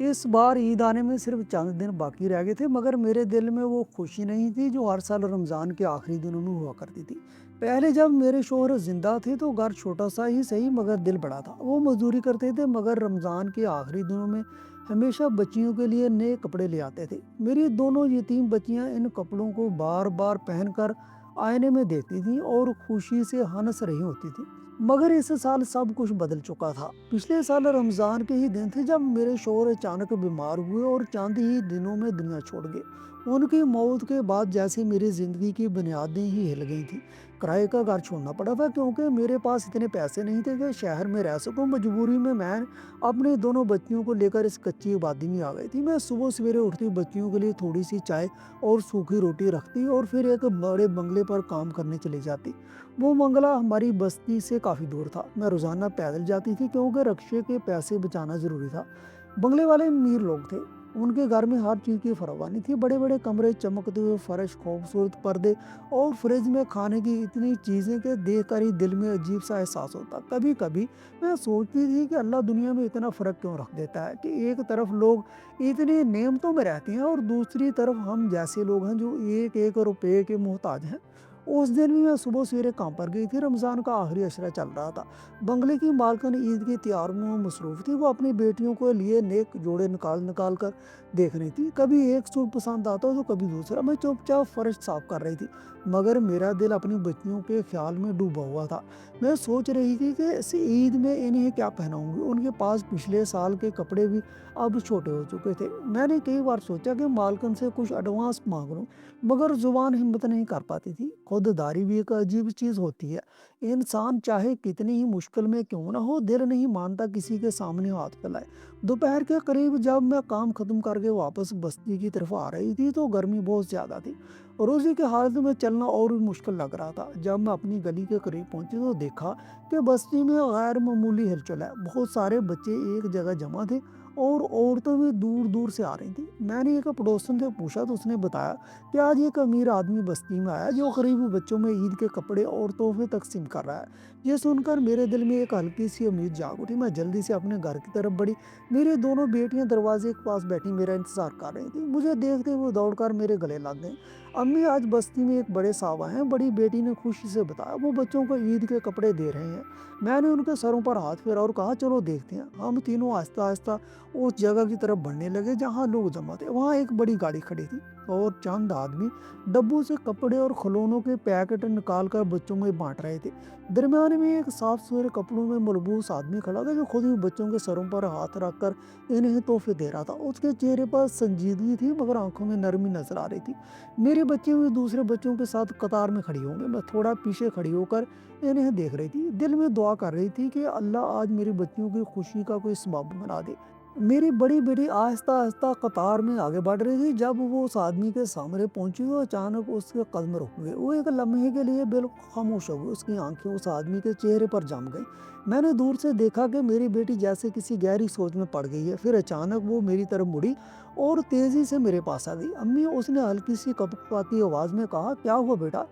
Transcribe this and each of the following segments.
इस बार ईद आने में सिर्फ चंद दिन बाकी रह गए थे, मगर मेरे दिल में वो खुशी नहीं थी जो हर साल रमज़ान के आखिरी दिनों में हुआ करती थी। पहले जब मेरे शौहर ज़िंदा थे तो घर छोटा सा ही सही मगर दिल बड़ा था। वो मजदूरी करते थे, मगर रमज़ान के आखिरी दिनों में हमेशा बच्चियों के लिए नए कपड़े ले आते थे। मेरी दोनों यतीम बच्चियां इन कपड़ों को बार बार पहनकर आईने में देखती थीं और खुशी से हंस रही होती थी। मगर इस साल सब कुछ बदल चुका था। पिछले साल रमज़ान के ही दिन थे जब मेरे शौहर अचानक बीमार हुए और चंद ही दिनों में दुनिया छोड़ गए। उनकी मौत के बाद जैसे मेरी ज़िंदगी की बुनियादें ही हिल गई थी। किराए का घर छोड़ना पड़ा था क्योंकि मेरे पास इतने पैसे नहीं थे कि शहर में रह सकूं। मजबूरी में मैं अपनी दोनों बच्चियों को लेकर इस कच्ची आबादी में आ गई थी। मैं सुबह सवेरे उठती, बच्चियों के लिए थोड़ी सी चाय और सूखी रोटी रखती और फिर एक बड़े बंगले पर काम करने चली जाती। वो बंगला हमारी बस्ती से काफ़ी दूर था। मैं रोज़ाना पैदल जाती थी क्योंकि रक्शे के पैसे बचाना ज़रूरी था। बंगले वाले अमीर लोग थे। उनके घर में हर चीज़ की फरावानी थी। बड़े बड़े कमरे, चमकते हुए फर्श, खूबसूरत पर्दे और फ्रिज में खाने की इतनी चीज़ें कि देख कर ही दिल में अजीब सा एहसास होता। कभी कभी मैं सोचती थी कि अल्लाह दुनिया में इतना फ़र्क क्यों रख देता है कि एक तरफ लोग इतनी नेमतों में रहते हैं और दूसरी तरफ हम जैसे लोग हैं जो एक एक रुपये के मोहताज हैं। उस दिन भी मैं सुबह सवेरे काम पर गई थी। रमज़ान का आखिरी अशरा चल रहा था। बंगले की मालकिन ईद के त्योहारों में मसरूफ़ थी। वो अपनी बेटियों के लिए नेक जोड़े निकाल निकाल कर देख रही थी। कभी एक सूट पसंद आता तो कभी दूसरा। मैं चुपचाप फर्श साफ कर रही थी, मगर मेरा दिल अपनी बच्चियों के ख्याल में डूबा हुआ था। मैं सोच रही थी कि इस ईद में इन्हें क्या पहनाऊंगी। उनके पास पिछले साल के कपड़े भी अब छोटे हो चुके थे। मैंने कई बार सोचा कि मालकिन से कुछ एडवांस मांग लूं, मगर जुबान हिम्मत नहीं कर पाती थी। खुददारी भी एक अजीब चीज़ होती है। इंसान चाहे कितनी ही मुश्किल में क्यों ना हो, दिल नहीं मानता किसी के सामने हाथ फैलाए। दोपहर के करीब जब मैं काम खत्म करके वापस बस्ती की तरफ आ रही थी तो गर्मी बहुत ज़्यादा थी। रोजी के हालत में चलना और भी मुश्किल लग रहा था। जब मैं अपनी गली के करीब पहुंची तो देखा कि बस्ती में गैर मामूली हिलचल है। बहुत सारे बच्चे एक जगह जमा थे और औरतें भी दूर दूर से आ रही थी। मैंने एक पड़ोसन से पूछा तो उसने बताया कि आज एक अमीर आदमी बस्ती में आया जो गरीब बच्चों में ईद के कपड़े और तोहफे तकसीम कर रहा है। ये सुनकर मेरे दिल में एक हल्की सी उम्मीद जाग उठी। मैं जल्दी से अपने घर की तरफ बढ़ी। मेरी दोनों बेटियां दरवाजे के पास बैठी मेरा इंतजार कर रही थी। मुझे देखते वो दौड़कर मेरे गले लग गई। अम्मी, आज बस्ती में एक बड़े साहब आए हैं, बड़ी बेटी ने खुशी से बताया। वो बच्चों को ईद के कपड़े दे रहे हैं। मैंने उनके सरों पर हाथ फेरा और कहा, चलो देखते हैं। हम तीनों आहिस्ता आहिस्ता उस जगह की तरफ बढ़ने लगे जहाँ लोग जमा थे। वहाँ एक बड़ी गाड़ी खड़ी थी और चंद आदमी डब्बों से कपड़े और खिलौनों के पैकेट निकाल कर बच्चों में बांट रहे थे। दरमियान में एक साफ सुथरे कपड़ों में मलबूस आदमी खड़ा था जो खुद ही बच्चों के सरों पर हाथ रखकर इन्हें तोहफे दे रहा था। उसके चेहरे पर संजीदगी थी मगर आंखों में नरमी नजर आ रही थी। मेरी बच्ची भी दूसरे बच्चों के साथ कतार में खड़ी होंगे। मैं थोड़ा पीछे खड़ी होकर इन्हें देख रही थी, दिल में दुआ कर रही थी कि अल्लाह आज मेरी बच्चियों की खुशी का कोई सबब बना दे। मेरी बड़ी बेटी आहिस्ता आहिस्ता कतार में आगे बढ़ रही थी। जब वो उस आदमी के सामने पहुंची तो अचानक उसके कदम रुक गए। वो एक लम्हे के लिए बिल्कुल खामोश हो गई। उसकी आंखें उस आदमी के चेहरे पर जम गई। मैंने दूर से देखा कि मेरी बेटी जैसे किसी गहरी सोच में पड़ गई है। फिर अचानक वो मेरी तरफ मुड़ी और तेजी से मेरे पास आ गई। अम्मी, उसने हल्की सी कपकपाती आवाज में कहा, क्या हुआ बेटा?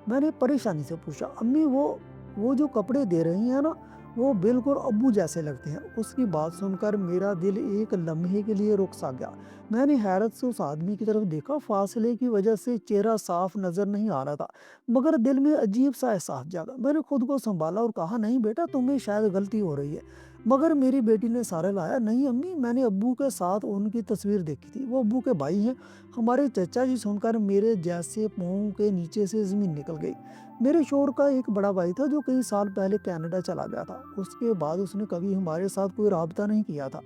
मैंने परेशानी से पूछा। अम्मी, वो जो कपड़े दे रही हैं ना, वो बिल्कुल अब्बू जैसे लगते हैं। उसकी बात सुनकर मेरा दिल एक लम्हे के लिए रुक सा गया। मैंने हैरत से उस आदमी की तरफ देखा। फासले की वजह से चेहरा साफ नजर नहीं आ रहा था, मगर दिल में अजीब सा एहसास जागा। मैंने खुद को संभाला और कहा, नहीं बेटा, तुम्हें शायद गलती हो रही है। मगर मेरी बेटी ने सारे लाया, नहीं अम्मी, मैंने अब्बू के साथ उनकी तस्वीर देखी थी। वो अब्बू के भाई हैं, हमारे चचा जी। सुनकर मेरे जैसे पाँव के नीचे से जमीन निकल गई। मेरे शोहर का एक बड़ा भाई था जो कई साल पहले कनाडा चला गया था। उसके बाद उसने कभी हमारे साथ कोई राबता नहीं किया था।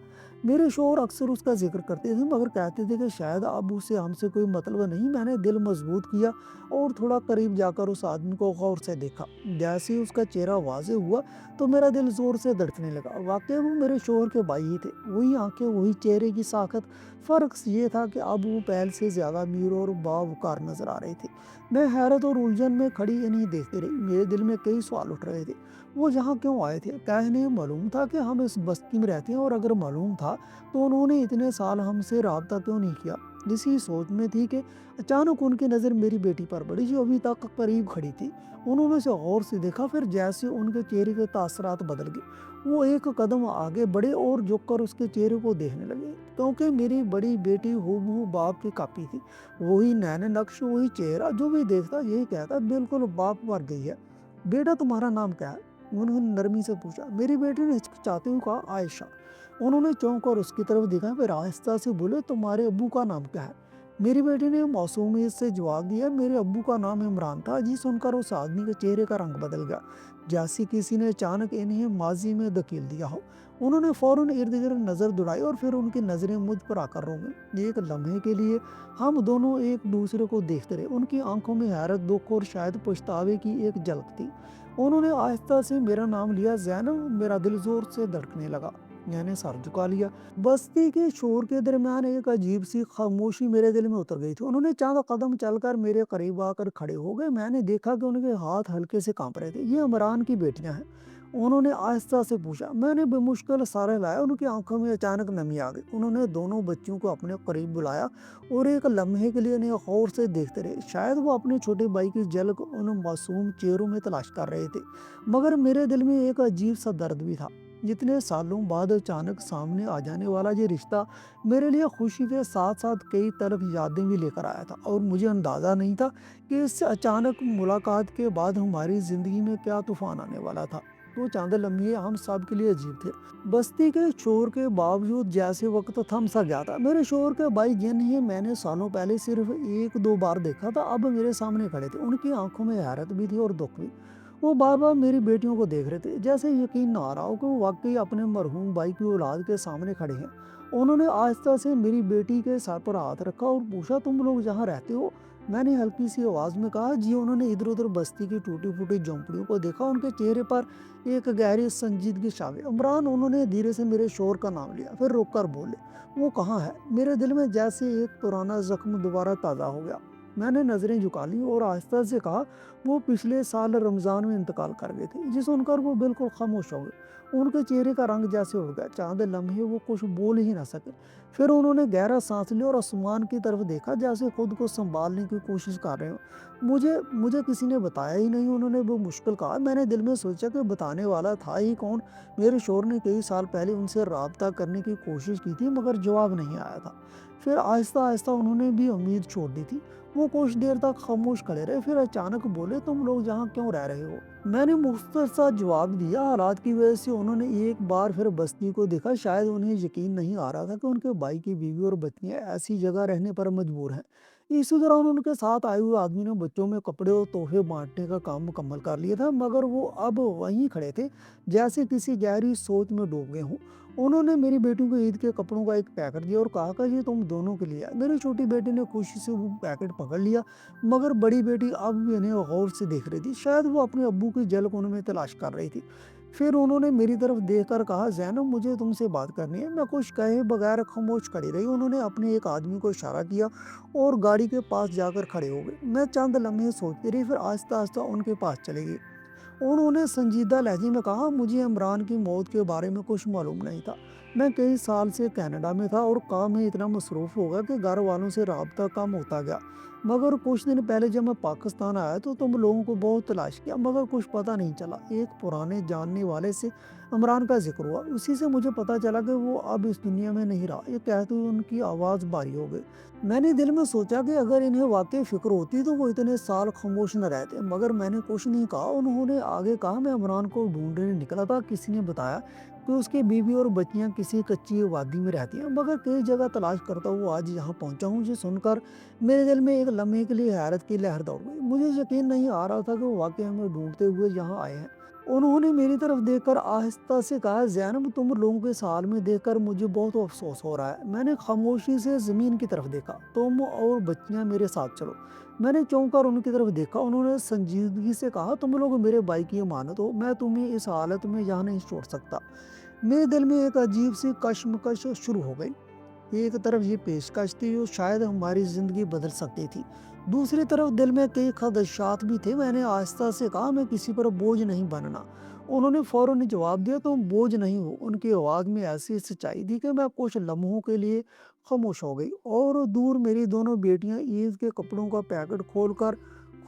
मेरे शोहर अक्सर उसका जिक्र करते थे मगर कहते थे कि शायद अब उसे हमसे कोई मतलब नहीं। मैंने दिल मजबूत किया और थोड़ा करीब जाकर उस आदमी को गौर से देखा। जैसे ही उसका चेहरा वाजे हुआ तो मेरा दिल जोर से धड़कने लगा। वाकई वो मेरे शोहर के भाई ही थे। वही आंखें, वही चेहरे की साखत। फर्क ये था कि अब वो पहले से ज्यादा अमीर और बावकार नजर आ रही थी। मैं हैरत और उलझन में खड़ी इन्हें देखती रही। मेरे दिल में कई सवाल उठ रहे थे। वो यहाँ क्यों आए थे? क्या इन्हें मालूम था कि हम इस बस्ती में रहते हैं? और अगर मालूम था तो उन्होंने इतने साल हमसे राबता क्यों नहीं किया? इसी सोच में थी कि अचानक उनकी नज़र मेरी बेटी पर पड़ी जो अभी तक करीब खड़ी थी। उन्होंने उसे गौर से देखा, फिर जैसे उनके चेहरे के तासरात बदल गए। वो एक कदम आगे बढ़े और झुककर उसके चेहरे को देखने लगे, क्योंकि मेरी बड़ी बेटी हूबहू बाप की कॉपी थी। वही नैन नक्श, वही चेहरा, जो भी देखता यही कहता बिल्कुल बाप पर गई है। बेटा तुम्हारा नाम क्या है? उन्होंने नरमी से पूछा। मेरी बेटी ने हिचकिचाते हुए कहा आयशा। उन्होंने चौंक कर उसकी तरफ देखा, फिर आहिस्ता से बोले तुम्हारे अब्बू का नाम क्या है? मेरी बेटी ने मासूमियत से जवाब दिया मेरे अब्बू का नाम इमरान था। जी सुनकर उस आदमी के चेहरे का रंग बदल गया, जैसे किसी ने अचानक इन्हें माजी में धकेल दिया हो। उन्होंने फौरन इर्द गिर्द नज़र दौड़ाई और फिर उनकी नज़रें मुझ पर आकर रोक गईं। एक लम्हे के लिए हम दोनों एक दूसरे को देखते रहे। उनकी आंखों में हैरत, दुख और शायद पछतावे की एक झलक थी। उन्होंने आहिस्ता से मेरा नाम लिया, ज़ैनब। मेरा दिल जोर से धड़कने लगा। मैंने सर झुका लिया। बस्ती के शोर के दरमियान एक अजीब सी खामोशी मेरे दिल में उतर गई थी। उन्होंने चंद कदम चलकर मेरे करीब आकर खड़े हो गए। मैंने देखा कि उनके हाथ हल्के से कांप रहे थे। ये इमरान की बेटियां हैं? उन्होंने आहिस्ता से पूछा। मैंने बेमुश्किल सर हिलाया। उनकी आंखों में अचानक नमी आ गई। उन्होंने दोनों बच्चियों को अपने करीब बुलाया और एक लम्हे के लिए उन्हें गौर से देखते रहे। शायद वो अपने छोटे भाई की झलक उन मासूम चेहरों में तलाश कर रहे थे, मगर मेरे दिल में एक अजीब सा दर्द भी था। जितने सालों बाद अचानक सामने आ जाने वाला ये रिश्ता मेरे लिए खुशी के साथ साथ कई तरफ यादें भी लेकर आया था, और मुझे अंदाज़ा नहीं था कि इस अचानक मुलाकात के बाद हमारी ज़िंदगी में क्या तूफान आने वाला था। वो चंद लम्हे हम सब के लिए अजीब थे। बस्ती के शोर के बावजूद जैसे वक्त थम सा गया था। मेरे शोर के भाई जिन्हें मैंने सालों पहले सिर्फ एक दो बार देखा था, अब मेरे सामने खड़े थे। उनकी आंखों में हैरत भी थी और दुख भी। वो बार बार मेरी बेटियों को देख रहे थे, जैसे यकीन ना आ रहा हो कि वो वाकई अपने मरहूम भाई की औलाद के सामने खड़े हैं। उन्होंने आहिस्ता से मेरी बेटी के सर पर हाथ रखा और पूछा तुम लोग जहाँ रहते हो? मैंने हल्की सी आवाज़ में कहा जी। उन्होंने इधर उधर बस्ती की टूटी फूटी झोंपड़ियों को देखा। उनके चेहरे पर एक गहरी संजीदगी छाई। इमरान। उन्होंने धीरे से मेरे शोर का नाम लिया, फिर रुक कर बोले वो कहाँ है? मेरे दिल में जैसे एक पुराना जख्म दोबारा ताज़ा हो गया। मैंने नज़रें झुका ली और आहिस्ता से कहा वो पिछले साल रमज़ान में इंतकाल कर गए थे। जी सुनकर वो बिल्कुल खामोश हो गए। उनके चेहरे का रंग जैसे उड़ गया। चंद लम्हे वो कुछ बोल ही ना सके। फिर उन्होंने गहरा सांस लिया और आसमान की तरफ देखा, जैसे खुद को संभालने की कोशिश कर रहे हो। मुझे मुझे किसी ने बताया ही नहीं, उन्होंने वो मुश्किल कहा। मैंने दिल में सोचा कि बताने वाला था ही कौन। मेरे शोर ने कई साल पहले उनसे रब्ता करने की कोशिश की थी, मगर जवाब नहीं आया था। फिर आहिस्ता आहिस्ता उन्होंने भी उम्मीद छोड़ दी थी। वो कुछ देर तक खामोश खड़े रहे, फिर अचानक बोले तुम लोग यहाँ क्यों रह रहे हो? मैंने मुख्तर सा जवाब दिया हालात की वजह से। उन्होंने एक बार फिर बस्ती को देखा। शायद उन्हें यकीन नहीं आ रहा था कि उनके भाई की बीवी और बच्चियां ऐसी जगह रहने पर मजबूर हैं। इसी दौरान उनके साथ आए हुए आदमी ने बच्चों में कपड़े और तोहफे बांटने का काम मुकम्मल कर लिया था, मगर वो अब वहीं खड़े थे, जैसे किसी गहरी सोच में डूब गए हों। उन्होंने मेरी बेटी को ईद के कपड़ों का एक पैकेट दिया और कहा कि ये तुम दोनों के लिए है। मेरी छोटी बेटी ने खुशी से वो पैकेट पकड़ लिया, मगर बड़ी बेटी अब भी इन्हें गौर से देख रही थी। शायद वो अपने अब्बू की झलक उनमें तलाश कर रही थी। फिर उन्होंने मेरी तरफ देखकर कहा ज़ैनब मुझे तुमसे बात करनी है। मैं कुछ कहे बगैर खामोश खड़ी रही। उन्होंने अपने एक आदमी को इशारा किया और गाड़ी के पास जाकर खड़े हो गए। मैं चंद लम्हे सोचती रही, फिर आहिस्ता आहिस्ता उनके पास चली गई। उन्होंने संजीदा लहजे में कहा मुझे इमरान की मौत के बारे में कुछ मालूम नहीं था। मैं कई साल से कनाडा में था और काम में इतना मसरूफ़ हो गया कि घर वालों से रब्ता कम होता गया। मगर कुछ दिन पहले जब मैं पाकिस्तान आया तो तुम लोगों को बहुत तलाश किया, मगर कुछ पता नहीं चला। एक पुराने जानने वाले से इमरान का जिक्र हुआ। उसी से मुझे पता चला कि वो अब इस दुनिया में नहीं रहा। ये कहते हुए उनकी आवाज़ भारी हो गई। मैंने दिल में सोचा कि अगर इन्हें वाकई फिक्र होती तो वो इतने साल खामोश न रहते, मगर मैंने कुछ नहीं कहा। उन्होंने आगे कहा मैं इमरान को ढूंढने निकला था। किसी ने बताया कि उसकी बीवी और बच्चियां किसी कच्ची वादी में रहती हैं, मगर कई जगह तलाश करता हुआ आज यहाँ पहुँचा हूँ। ये सुनकर मेरे दिल में एक लम्हे के लिए हैरत की लहर दौड़ गई। मुझे यकीन नहीं आ रहा था कि वो वाकई हमें ढूंढते हुए यहाँ आए हैं। उन्होंने मेरी तरफ देखकर आहिस्ता से कहा ज़ैनब तुम लोगों के साल में देखकर मुझे बहुत अफसोस हो रहा है। मैंने खामोशी से ज़मीन की तरफ देखा। तुम और बच्चियां मेरे साथ चलो। मैंने चौंक कर उनकी तरफ देखा। उन्होंने संजीदगी से कहा तुम लोग मेरे भाई की अमानत हो, मैं तुम्हें इस हालत में यहाँ नहीं छोड़ सकता। मेरे दिल में एक अजीब सी कश्मकश शुरू हो गई। एक तरफ ये पेशकश थी जो शायद हमारी ज़िंदगी बदल सकती थी, दूसरी तरफ दिल में कई खदशात भी थे। मैंने आहिस्ता से कहा, मैं किसी पर बोझ नहीं बनना। उन्होंने फौरन ही जवाब दिया, तुम बोझ नहीं हो। उनकी आवाज़ में ऐसी सच्चाई थी कि मैं कुछ लम्हों के लिए खामोश हो गई। और दूर मेरी दोनों बेटियां ईद के कपड़ों का पैकेट खोलकर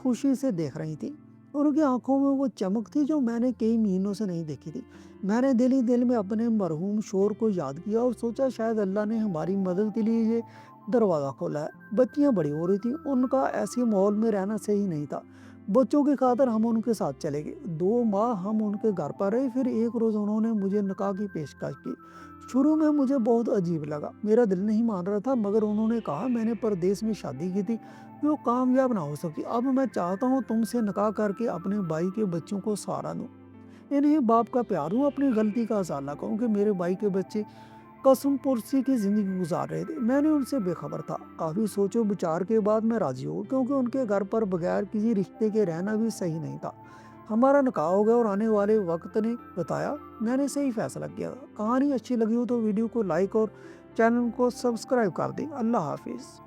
खुशी से देख रही थी। उनकी आंखों में वो चमक थी जो मैंने कई महीनों से नहीं देखी थी। मैंने दिल ही दिल में अपने मरहूम शोर को याद किया और सोचा शायद अल्लाह ने हमारी मदद के लिए ये दरवाज़ा खोला है। बच्चियां बड़ी हो रही थी, उनका ऐसे माहौल में रहना सही नहीं था। बच्चों की खातिर हम उनके साथ चले गए। 2 माह हम उनके घर पर रहे। फिर एक रोज़ उन्होंने मुझे निकाह की पेशकश की। शुरू में मुझे बहुत अजीब लगा, मेरा दिल नहीं मान रहा था, मगर उन्होंने कहा मैंने परदेश में शादी की थी, वो कामयाब ना हो सकी। अब मैं चाहता हूँ तुमसे निकाह करके अपने भाई के बच्चों को सहारा दूँ। इन्हें बाप का प्यार हूँ, अपनी गलती का इज़हार ना कहूँ कि मेरे भाई के बच्चे कसम पुरसी की ज़िंदगी गुजार रहे थे। मैंने उनसे बेखबर था। काफ़ी सोचो विचार के बाद मैं राज़ी हो, क्योंकि उनके घर पर बगैर किसी रिश्ते के रहना भी सही नहीं था। हमारा निकाह हो गया और आने वाले वक्त ने बताया मैंने सही फैसला किया था। कहानी अच्छी लगी हो तो वीडियो को लाइक और चैनल को सब्सक्राइब कर दें। अल्लाह हाफिज़।